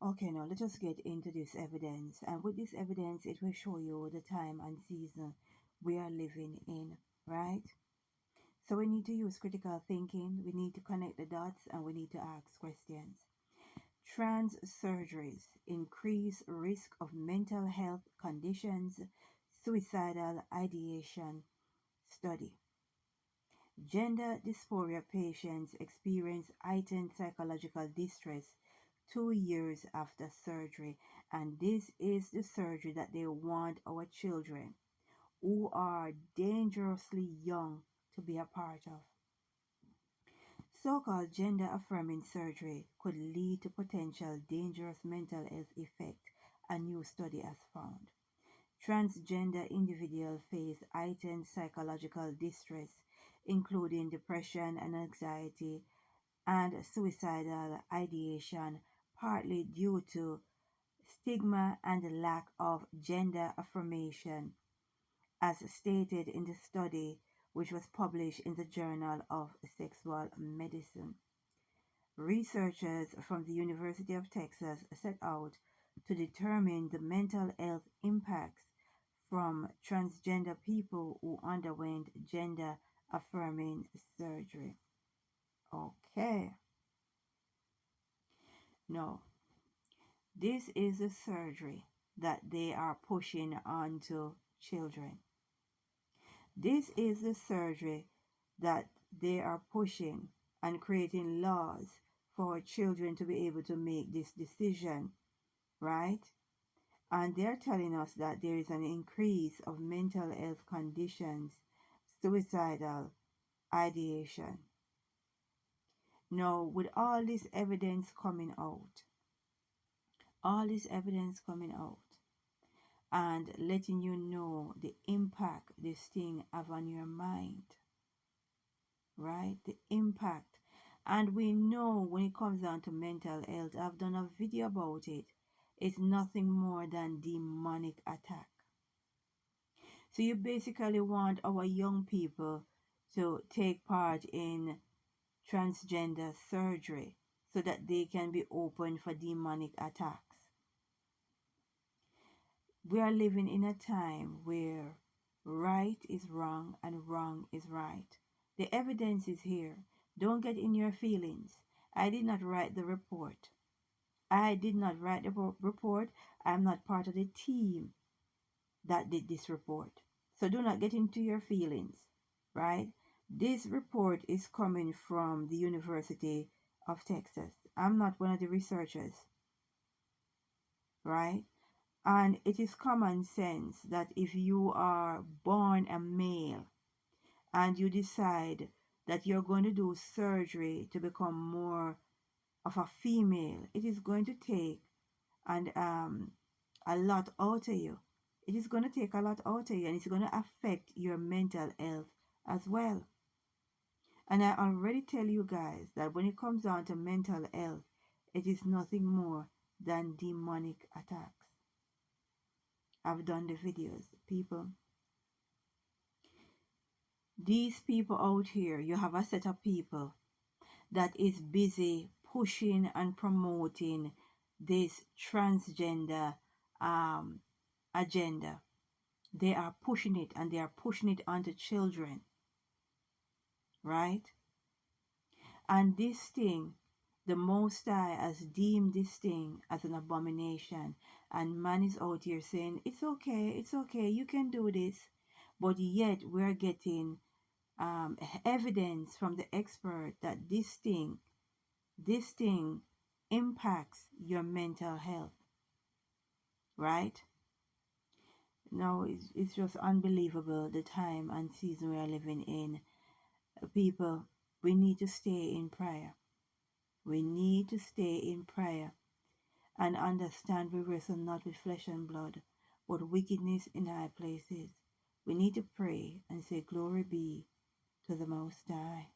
Okay, now let us get into this evidence. And with this evidence, it will show you the time and season we are living in, right? So we need to use critical thinking, we need to connect the dots, and we need to ask questions. Trans surgeries increase risk of mental health conditions, suicidal ideation study. Gender dysphoria patients experience heightened psychological distress 2 years after surgery, and this is the surgery that they want our children who are dangerously young to be a part of. So-called gender-affirming surgery could lead to potential dangerous mental health effects, a new study has found. Transgender individuals face heightened psychological distress, including depression and anxiety, and suicidal ideation, partly due to stigma and lack of gender affirmation, as stated in the study which was published in the Journal of Sexual Medicine. Researchers from the University of Texas set out to determine the mental health impacts from transgender people who underwent gender affirming surgery. Okay. Now, this is a surgery that they are pushing onto children. This is the surgery that they are pushing and creating laws for children to be able to make this decision, right? And they're telling us that there is an increase of mental health conditions, suicidal ideation. Now, with all this evidence coming out, and letting you know the impact this thing have on your mind, right? The impact. And we know when it comes down to mental health, I've done a video about it. It's nothing more than demonic attack. So you basically want our young people to take part in transgender surgery so that they can be open for demonic attacks. We are living in a time where right is wrong and wrong is right. The evidence is here. Don't get in your feelings. I did not write the report. I'm not part of the team that did this report. So do not get into your feelings, right? This report is coming from the University of Texas. I'm not one of the researchers, right? And it is common sense that if you are born a male and you decide that you're going to do surgery to become more of a female, it is going to take a lot out of you. It is going to take a lot out of you, and it's going to affect your mental health as well. And I already tell you guys that when it comes down to mental health, it is nothing more than demonic attacks. I've done the videos, people. These people out here, you have a set of people that is busy pushing and promoting this transgender agenda. They are pushing it, and they are pushing it onto children, right? And this thing, the Most High has deemed this thing as an abomination, and man is out here saying, it's okay, you can do this. But yet we're getting evidence from the expert that this thing impacts your mental health, right? No, it's just unbelievable the time and season we are living in. People, we need to stay in prayer. We need to stay in prayer and understand we wrestle not with flesh and blood, but wickedness in high places. We need to pray and say, glory be to the Most High.